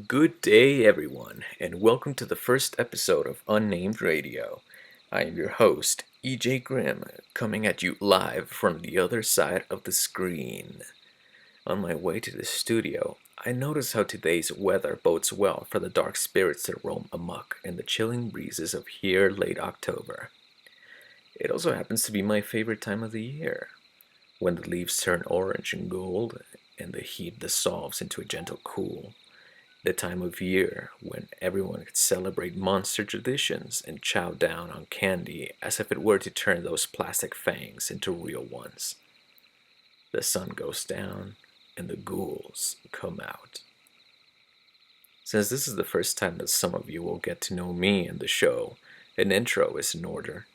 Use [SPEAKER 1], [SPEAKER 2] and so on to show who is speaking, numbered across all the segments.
[SPEAKER 1] Good day, everyone, and welcome to the first episode of Unnamed Radio. I am your host, ejgrym, coming at you live from the other side of the screen. On my way to the studio, I noticed how today's weather bodes well for the dark spirits that roam amok in the chilling breezes of here late October. It also happens to be my favorite time of the year, when the leaves turn orange and gold and the heat dissolves into a gentle cool. The time of year when everyone could celebrate monster traditions and chow down on candy as if it were to turn those plastic fangs into real ones. The sun goes down and the ghouls come out. Since this is the first time that some of you will get to know me and the show, an intro is in order.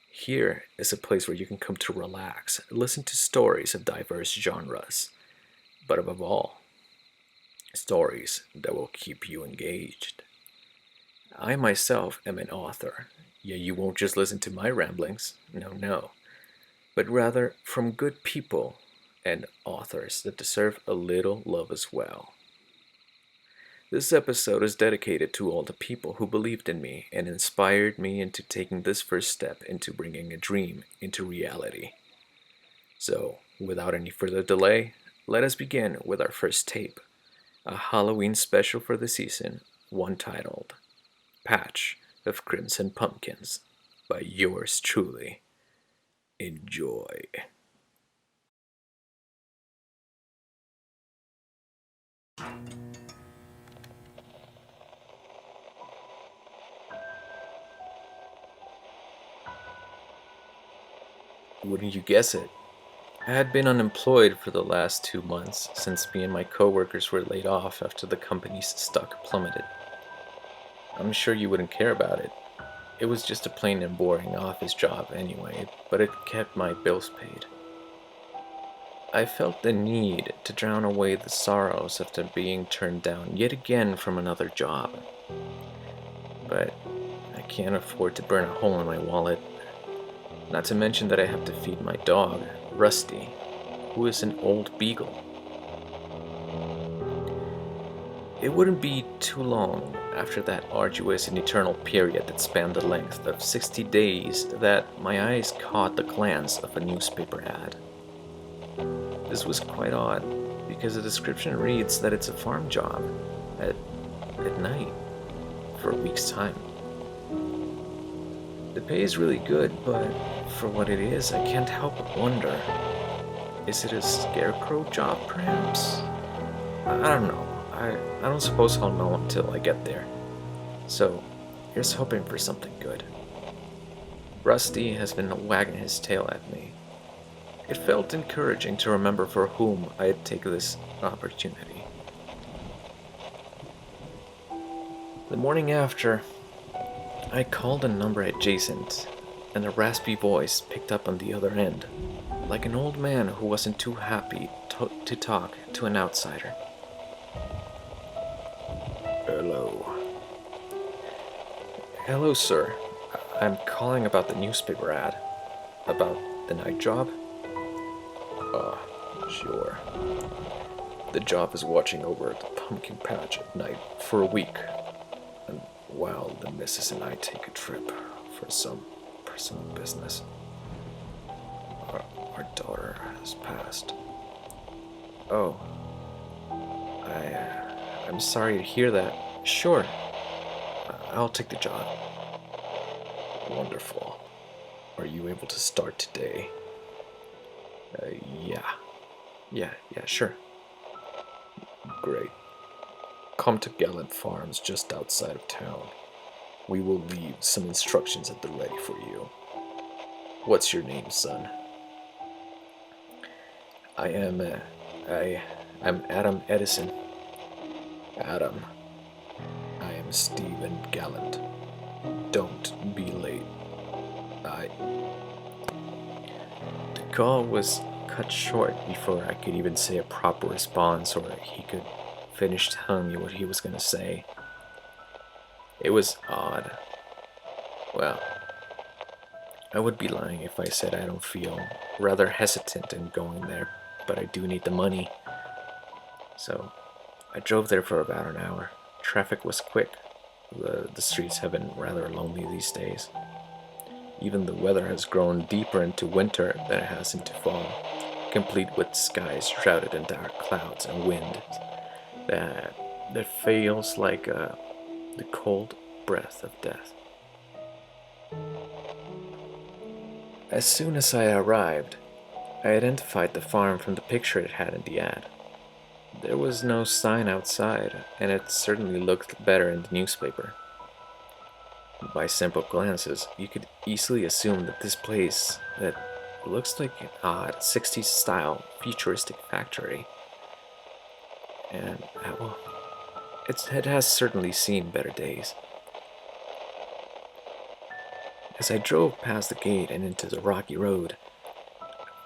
[SPEAKER 1] Here is a place where you can come to relax, listen to stories of diverse genres, but above all, stories that will keep you engaged. I myself am an author, yet you won't just listen to my ramblings, no, but rather from good people and authors that deserve a little love as well. This episode is dedicated to all the people who believed in me and inspired me into taking this first step into bringing a dream into reality. So, without any further delay, let us begin with our first tape, a Halloween special for the season, one titled Patch of Crimson Pumpkins by yours truly. Enjoy. Wouldn't you guess it? I had been unemployed for the last 2 months since me and my coworkers were laid off after the company's stock plummeted. I'm sure you wouldn't care about it. It was just a plain and boring office job anyway, but it kept my bills paid. I felt the need to drown away the sorrows after being turned down yet again from another job. But I can't afford to burn a hole in my wallet. Not to mention that I have to feed my dog, Rusty, who is an old beagle. It wouldn't be too long after that arduous and eternal period that spanned the length of 60 days that my eyes caught the glance of a newspaper ad. This was quite odd, because the description reads that it's a farm job, at night, for a week's time. The pay is really good, but for what it is, I can't help but wonder, is it a scarecrow job, perhaps? I don't know. I don't suppose I'll know until I get there. So, here's hoping for something good. Rusty has been wagging his tail at me. It felt encouraging to remember for whom I had taken this opportunity. The morning after, I called a number adjacent, and a raspy voice picked up on the other end, like an old man who wasn't too happy to talk to an outsider. Hello. Hello, sir. I'm calling about the newspaper ad. About the night job? Sure. The job is watching over the pumpkin patch at night for a week, and while the missus and I take a trip for some personal business. Our daughter has passed. Oh, I'm sorry to hear that. Sure, I'll take the job. Wonderful. Are you able to start today? Yeah. Yeah, sure. Great. Come to Gallant Farms just outside of town. We will leave some instructions at the ready for you. What's your name, son? I'm Adam Edison. Adam. I am Stephen Gallant. Don't be late. The call was cut short before I could even say a proper response or he could finish telling me what he was going to say. It was odd. Well, I would be lying if I said I don't feel rather hesitant in going there, but I do need the money. So I drove there for about an hour. Traffic was quick. The streets have been rather lonely these days. Even the weather has grown deeper into winter than it has into fall, complete with skies shrouded in dark clouds and wind that feels like the cold breath of death. As soon as I arrived, I identified the farm from the picture it had in the ad. There was no sign outside, and it certainly looked better in the newspaper. By simple glances, you could easily assume that this place that looks like an odd 60s style futuristic factory. And, well, it has certainly seen better days. As I drove past the gate and into the rocky road,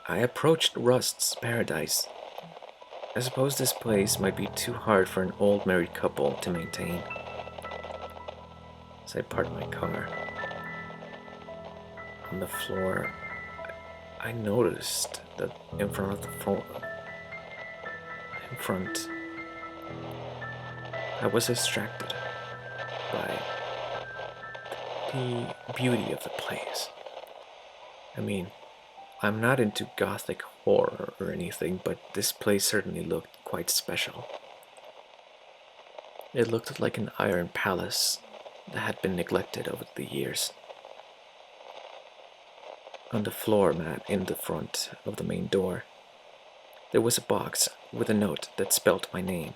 [SPEAKER 1] I approached Rust's paradise. I suppose this place might be too hard for an old married couple to maintain. As I parked my car, on the floor, I noticed that in front of the phone, I was distracted by the beauty of the place. I mean, I'm not into gothic horror or anything, but this place certainly looked quite special. It looked like an iron palace that had been neglected over the years. On the floor mat in the front of the main door, there was a box with a note that spelled my name.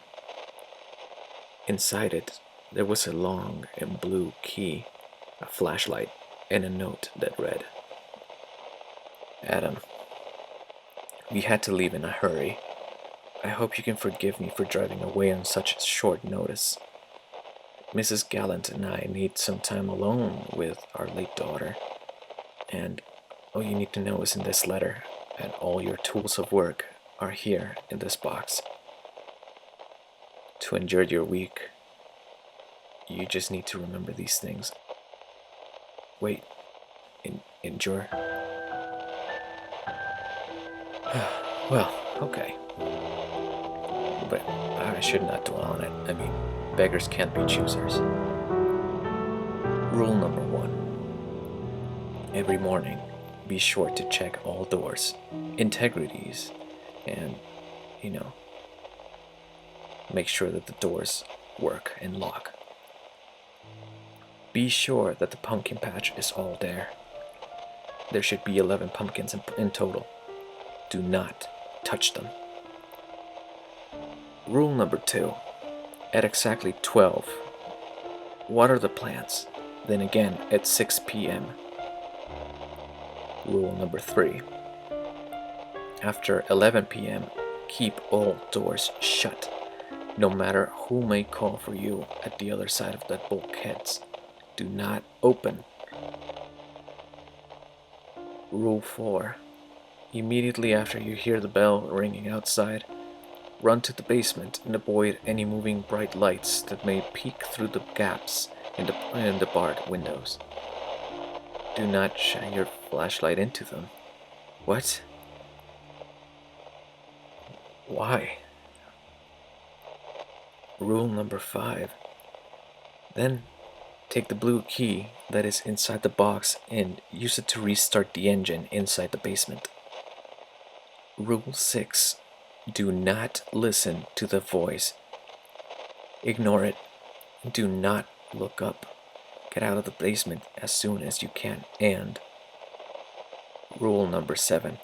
[SPEAKER 1] Inside it, there was a long and blue key, a flashlight, and a note that read, "Adam, we had to leave in a hurry. I hope you can forgive me for driving away on such short notice. Mrs. Gallant and I need some time alone with our late daughter, and all you need to know is in this letter, and all your tools of work are here in this box. To endure your week, you just need to remember these things." Wait, endure? Well, okay. But I should not dwell on it. I mean, beggars can't be choosers. Rule number 1. Every morning, be sure to check all doors, integrities, and, make sure that the doors work and lock. Be sure that the pumpkin patch is all there. There should be 11 pumpkins in total. Do not touch them. Rule number 2. At exactly 12, water the plants, then again at 6 p.m. Rule number 3. After 11 p.m., keep all doors shut, no matter who may call for you at the other side of the bulkheads. Do not open. Rule 4. Immediately after you hear the bell ringing outside, run to the basement and avoid any moving bright lights that may peek through the gaps in the barred windows. Do not shine your flashlight into them. What? Why? Rule number 5. Then take the blue key that is inside the box and use it to restart the engine inside the basement. Rule 6. Do not listen to the voice. Ignore it. Do not look up. Get out of the basement as soon as you can. And rule number 7.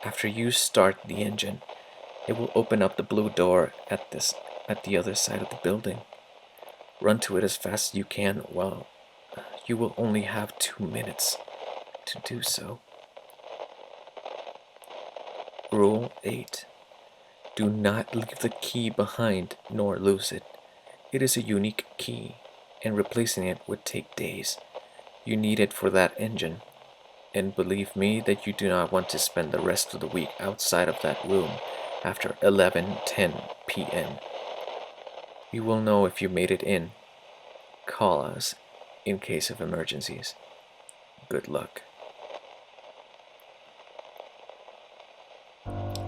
[SPEAKER 1] After you start the engine, it will open up the blue door at the other side of the building. Run to it as fast as you can. While you will only have 2 minutes to do so. Rule 8. Do not leave the key behind nor lose it. It is a unique key, and replacing it would take days. You need it for that engine, and believe me that you do not want to spend the rest of the week outside of that room after 11:10 p.m. You will know if you made it in. Call us in case of emergencies. Good luck.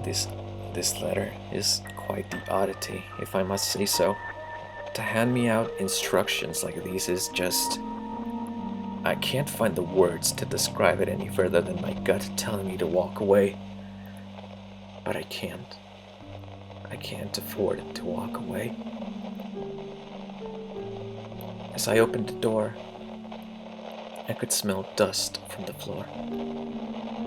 [SPEAKER 1] This This letter is quite the oddity, if I must say so. To hand me out instructions like these is just... I can't find the words to describe it any further than my gut telling me to walk away. But I can't. I can't afford to walk away. As I opened the door, I could smell dust from the floor.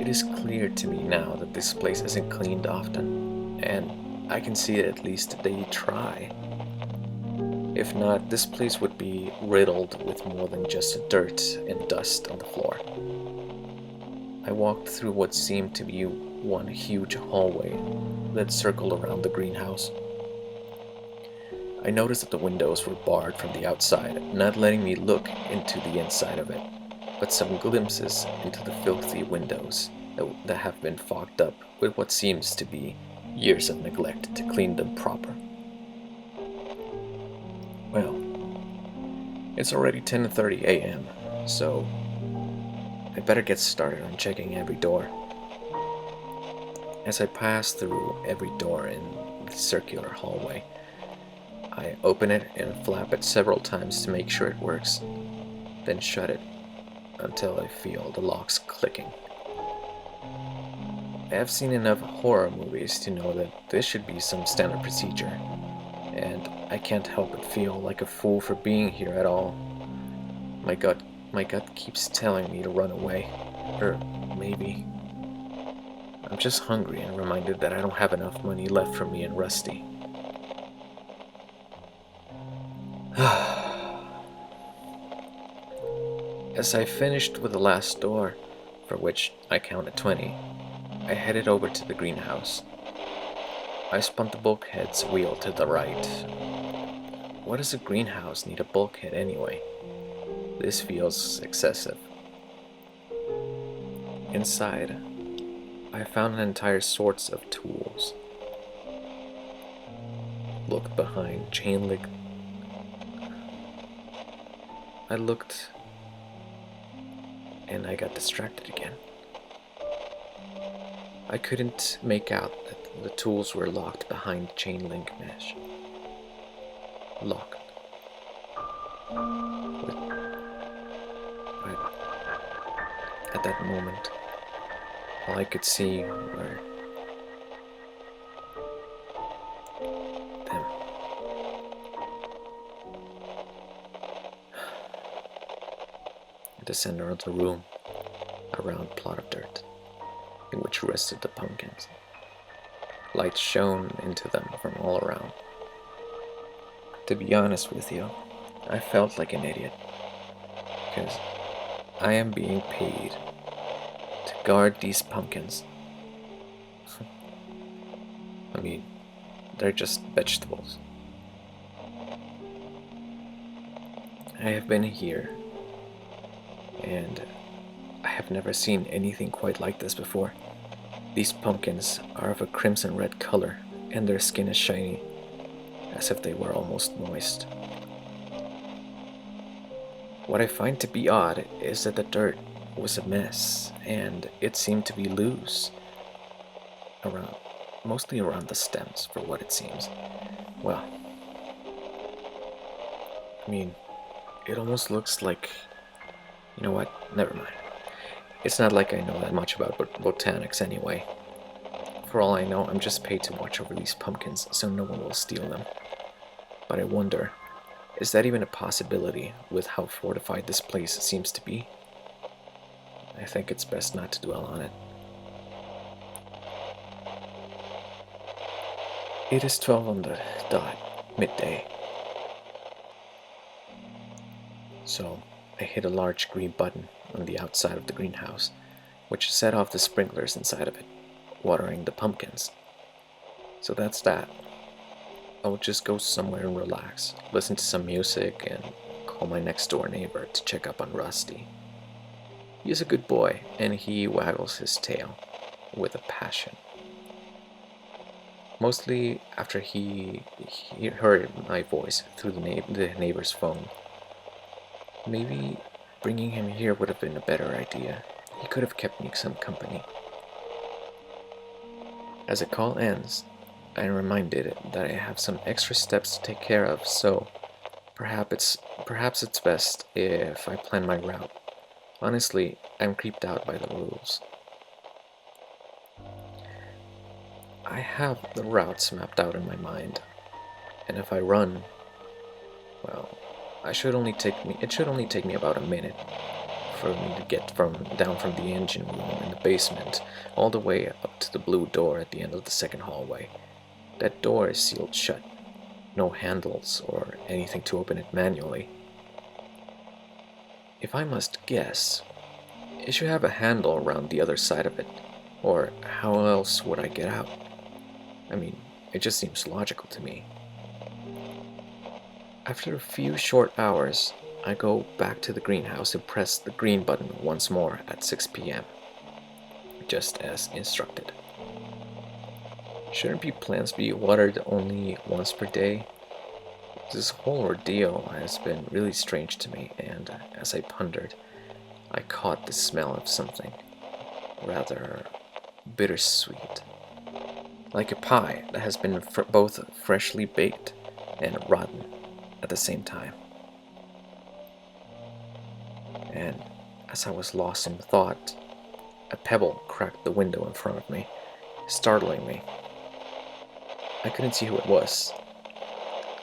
[SPEAKER 1] It is clear to me now that this place isn't cleaned often, and I can see that at least they try. If not, this place would be riddled with more than just dirt and dust on the floor. I walked through what seemed to be one huge hallway that circled around the greenhouse. I noticed that the windows were barred from the outside, not letting me look into the inside of it, but some glimpses into the filthy windows that have been fogged up with what seems to be years of neglect to clean them proper. Well, it's already 10:30 a.m., so I better get started on checking every door. As I pass through every door in the circular hallway, I open it and flap it several times to make sure it works, then shut it until I feel the locks clicking. I have seen enough horror movies to know that this should be some standard procedure, and I can't help but feel like a fool for being here at all. My gut keeps telling me to run away, or maybe I'm just hungry and reminded that I don't have enough money left for me and Rusty. As I finished with the last door, for which I counted 20, I headed over to the greenhouse. I spun the bulkhead's wheel to the right. What does a greenhouse need a bulkhead anyway? This feels excessive. Inside, I found an entire sorts of tools. Looked behind chain link. I looked and I got distracted again. I couldn't make out that the tools were locked behind chain link mesh. Locked. But at that moment, all I could see were them. At the center of the room, a round plot of dirt, in which rested the pumpkins. Light shone into them from all around. To be honest with you, I felt like an idiot, because I am being paid to guard these pumpkins. I mean, they're just vegetables. I have been here, and I have never seen anything quite like this before. These pumpkins are of a crimson red color, and their skin is shiny, as if they were almost moist. What I find to be odd is that the dirt was a mess, and it seemed to be loose, mostly around the stems, for what it seems. Well, I mean, it almost looks like... You know what? Never mind. It's not like I know that much about botanics anyway. For all I know, I'm just paid to watch over these pumpkins so no one will steal them. But I wonder, is that even a possibility with how fortified this place seems to be? I think it's best not to dwell on it. It is 12 on the dot, midday. So I hit a large green button on the outside of the greenhouse, which set off the sprinklers inside of it, watering the pumpkins. So that's that. I will just go somewhere and relax, listen to some music, and call my next door neighbor to check up on Rusty. He is a good boy, and he waggles his tail with a passion. Mostly after he heard my voice through the neighbor's phone. Maybe bringing him here would have been a better idea. He could have kept me some company. As the call ends, I'm reminded that I have some extra steps to take care of, so perhaps it's best if I plan my route. Honestly, I'm creeped out by the rules. I have the routes mapped out in my mind, and if I run, well, it should only take me about a minute for me to get down from the engine room in the basement all the way up to the blue door at the end of the second hallway. That door is sealed shut. No handles or anything to open it manually. If I must guess, it should have a handle around the other side of it, or how else would I get out? I mean, it just seems logical to me. After a few short hours, I go back to the greenhouse and press the green button once more at 6 p.m., just as instructed. Shouldn't plants be watered only once per day? This whole ordeal has been really strange to me, and as I pondered, I caught the smell of something rather bittersweet, like a pie that has been both freshly baked and rotten at the same time. And as I was lost in thought, a pebble cracked the window in front of me, startling me. I couldn't see who it was.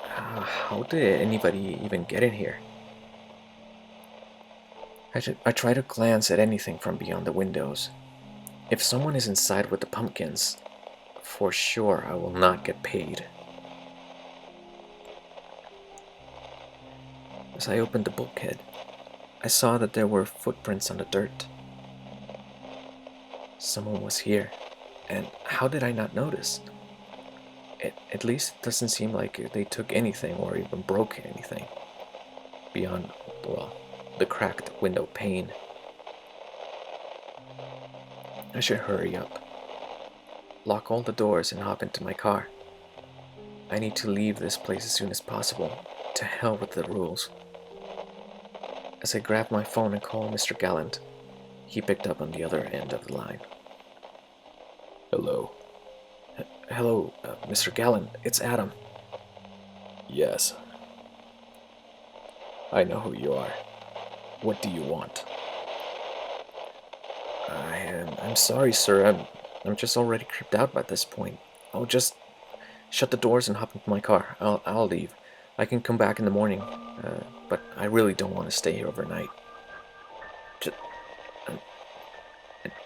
[SPEAKER 1] How did anybody even get in here? I try to glance at anything from beyond the windows. If someone is inside with the pumpkins, for sure I will not get paid. As I opened the bulkhead, I saw that there were footprints on the dirt. Someone was here, and how did I not notice? At least it doesn't seem like they took anything or even broke anything beyond, well, the cracked window pane. I should hurry up, lock all the doors, and hop into my car. I need to leave this place as soon as possible. To hell with the rules. As I grabbed my phone and called Mr. Gallant, he picked up on the other end of the line.
[SPEAKER 2] Hello.
[SPEAKER 1] Hello, Mr. Gallant, it's Adam.
[SPEAKER 2] Yes. I know who you are. What do you want?
[SPEAKER 1] I'm sorry, sir. I'm just already creeped out by this point. I'll just shut the doors and hop into my car. I'll leave. I can come back in the morning, but I really don't want to stay here overnight. Just,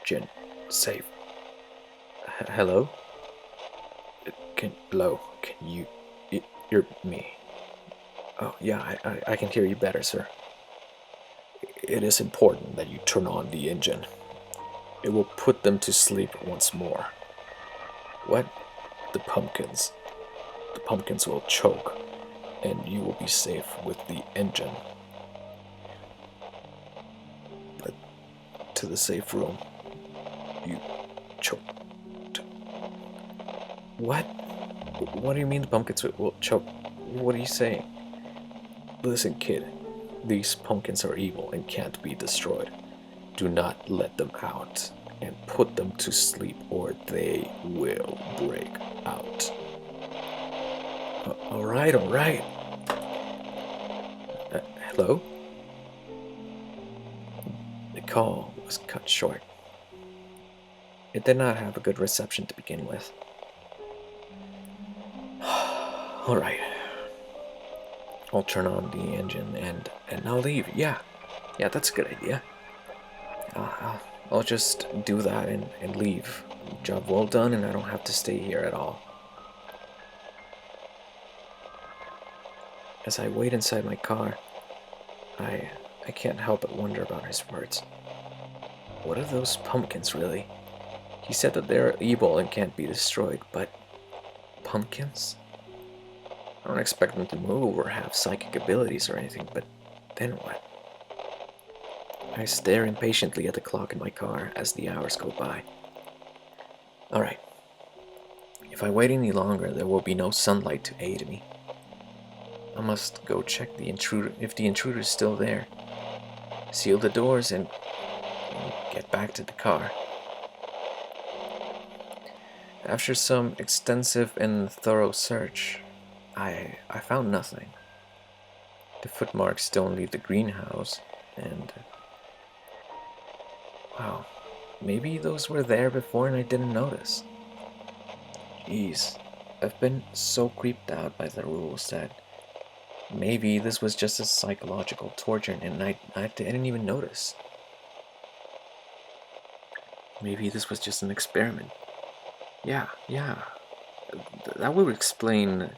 [SPEAKER 2] Jin, safe.
[SPEAKER 1] Hello?
[SPEAKER 2] Hello, can you hear me?
[SPEAKER 1] Oh, yeah, I can hear you better, sir.
[SPEAKER 2] It is important that you turn on the engine. It will put them to sleep once more.
[SPEAKER 1] What?
[SPEAKER 2] The pumpkins. The pumpkins will choke, and you will be safe with the engine. But to the safe room, you choke.
[SPEAKER 1] What? What do you mean the pumpkins will choke? What are you saying?
[SPEAKER 2] Listen, kid. These pumpkins are evil and can't be destroyed. Do not let them out and put them to sleep or they will break out.
[SPEAKER 1] All right. Hello? The call was cut short. It did not have a good reception to begin with. All right. I'll turn on the engine and I'll leave. Yeah, that's a good idea. I'll just do that and leave. Job well done, and I don't have to stay here at all. As I wait inside my car, I can't help but wonder about his words. What are those pumpkins really? He said that they're evil and can't be destroyed, but pumpkins? I don't expect them to move or have psychic abilities or anything, but then what? I stare impatiently at the clock in my car as the hours go by. Alright. If I wait any longer, there will be no sunlight to aid me. I must go check if the intruder is still there. Seal the doors and get back to the car.
[SPEAKER 2] After some extensive and thorough search, I found nothing. The footmarks don't leave the greenhouse, and wow, maybe those were there before and I didn't notice. Jeez, I've been so creeped out by the rules that maybe this was just a psychological torture and I didn't even notice. Maybe this was just an experiment. Yeah, that would explain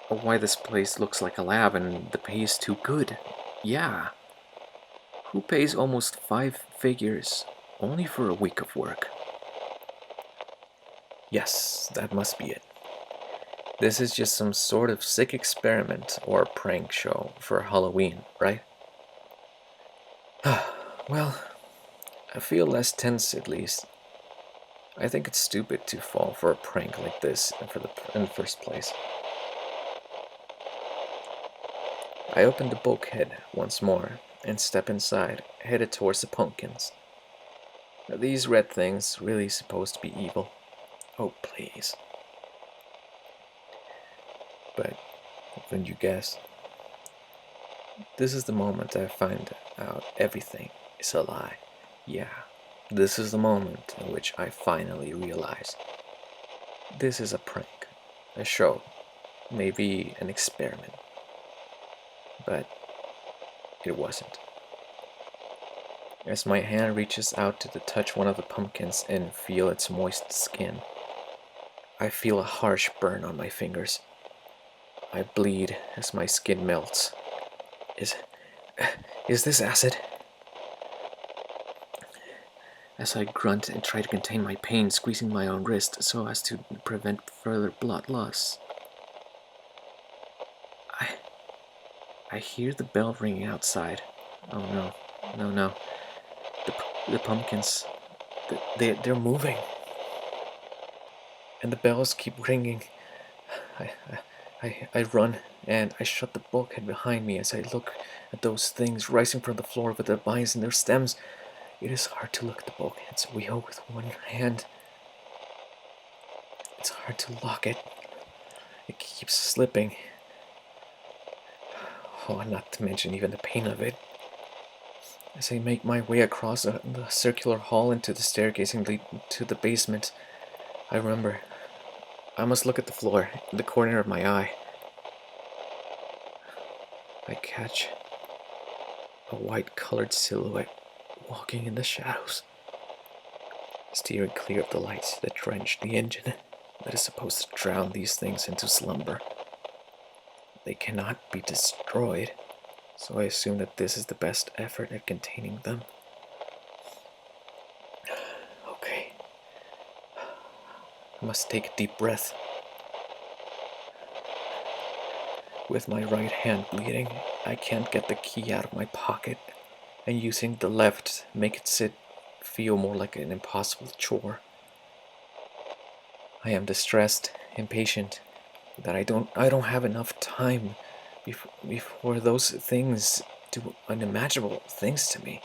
[SPEAKER 2] why this place looks like a lab and the pay is too good. Yeah. Who pays almost 5 figures only for a week of work? Yes, that must be it. This is just some sort of sick experiment or prank show for Halloween, right? Well, I feel less tense at least. I think it's stupid to fall for a prank like this in the first place. I opened the bulkhead once more and stepped inside, headed towards the pumpkins. Are these red things really supposed to be evil? Oh, please. But wouldn't you guess? This is the moment I find out everything is a lie. Yeah, this is the moment in which I finally realize this is a prank, a show, maybe an experiment. But it wasn't. As my hand reaches out to touch one of the pumpkins and feel its moist skin, I feel a harsh burn on my fingers. I bleed as my skin melts. Is this acid? As I grunt and try to contain my pain, squeezing my own wrist so as to prevent further blood loss. I hear the bell ringing outside. Oh no. The pumpkins, they're moving. And the bells keep ringing. I run and I shut the bulkhead behind me as I look at those things rising from the floor with their vines and their stems. It is hard to look at the bulkhead's wheel with one hand. It's hard to lock it. It keeps slipping. Oh, not to mention even the pain of it. As I make my way across the circular hall into the staircase and lead to the basement, I remember I must look at the floor, in the corner of my eye. I catch a white-colored silhouette walking in the shadows, steering clear of the lights that drench the engine that is supposed to drown these things into slumber. They cannot be destroyed, so I assume that this is the best effort at containing them. Okay. I must take a deep breath. With my right hand bleeding, I can't get the key out of my pocket, and using the left make it feel more like an impossible chore. I am distressed, impatient, that I don't have enough time before those things do unimaginable things to me.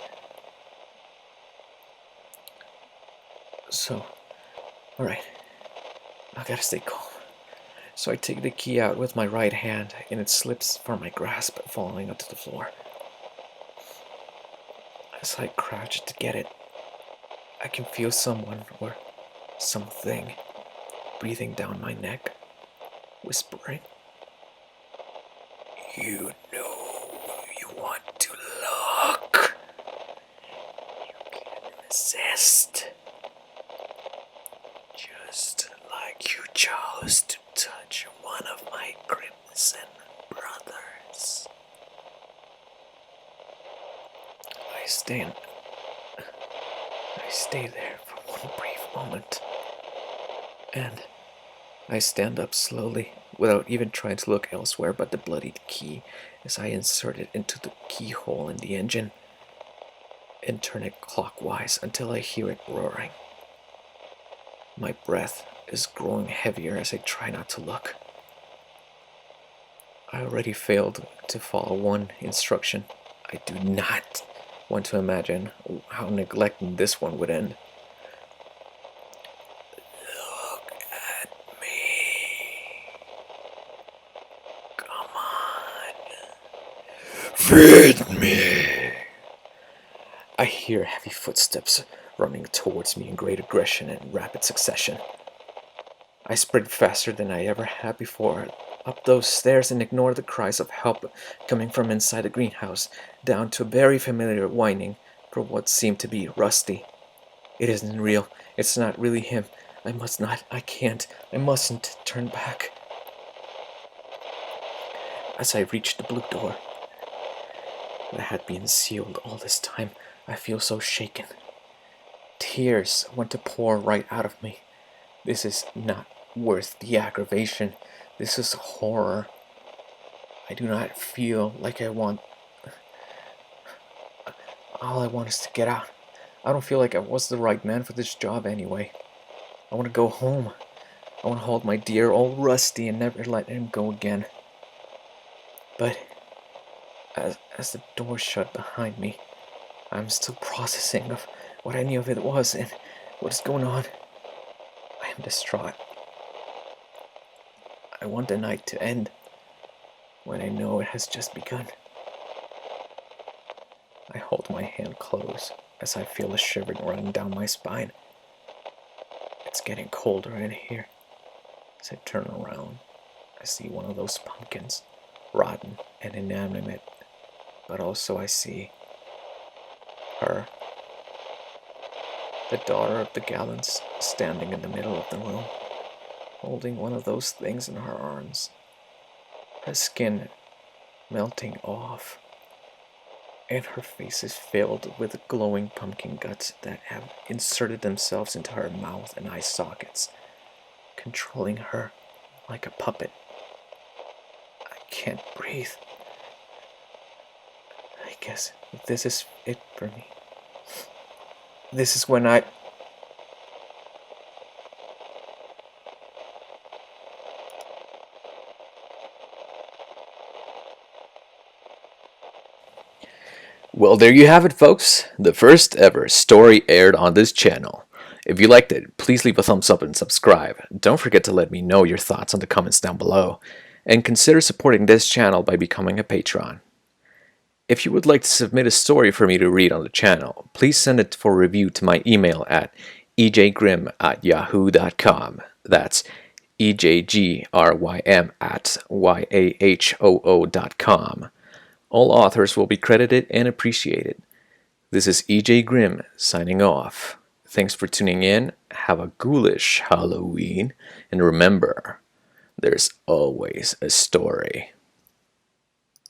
[SPEAKER 2] So, alright, I gotta stay calm. So I take the key out with my right hand, and it slips from my grasp, falling onto the floor. As I crouch to get it, I can feel someone or something breathing down my neck, whispering, "You know you want to look. You can resist. Just like you chose to touch one of my crimson brothers." I stay there for one brief moment, and I stand up slowly, without even trying to look elsewhere but the bloodied key, as I insert it into the keyhole in the engine, and turn it clockwise until I hear it roaring. My breath is growing heavier as I try not to look. I already failed to follow one instruction. I do not want to imagine how neglecting this one would end. "Look Feed me! I hear heavy footsteps running towards me in great aggression and rapid succession. I sprint faster than I ever had before, up those stairs and ignore the cries of help coming from inside the greenhouse, down to a very familiar whining for what seemed to be Rusty. It isn't real. It's not really him. I must not. I can't. I mustn't turn back. As I reach the blue door that had been sealed all this time, I feel so shaken. Tears want to pour right out of me. This is not worth the aggravation. This is horror. I do not feel like I want. All I want is to get out. I don't feel like I was the right man for this job anyway. I want to go home. I want to hold my dear old Rusty and never let him go again. But as the door shut behind me, I'm still processing of what any of it was and what is going on. I am distraught. I want the night to end when I know it has just begun. I hold my hand close as I feel a shivering running down my spine. It's getting colder in here. As I turn around, I see one of those pumpkins, rotten and inanimate, but also I see her, the daughter of the Gallants, standing in the middle of the room, holding one of those things in her arms, her skin melting off, and her face is filled with glowing pumpkin guts that have inserted themselves into her mouth and eye sockets, controlling her like a puppet. I can't breathe. I guess this is it for me. This is when I...
[SPEAKER 1] Well, there you have it, folks. The first ever story aired on this channel. If you liked it, please leave a thumbs up and subscribe. Don't forget to let me know your thoughts in the comments down below. And consider supporting this channel by becoming a patron. If you would like to submit a story for me to read on the channel, please send it for review to my email at ejgrym@yahoo.com. That's ejgrym@yahoo.com. All authors will be credited and appreciated. This is EJ Grimm signing off. Thanks for tuning in. Have a ghoulish Halloween. And remember, there's always a story.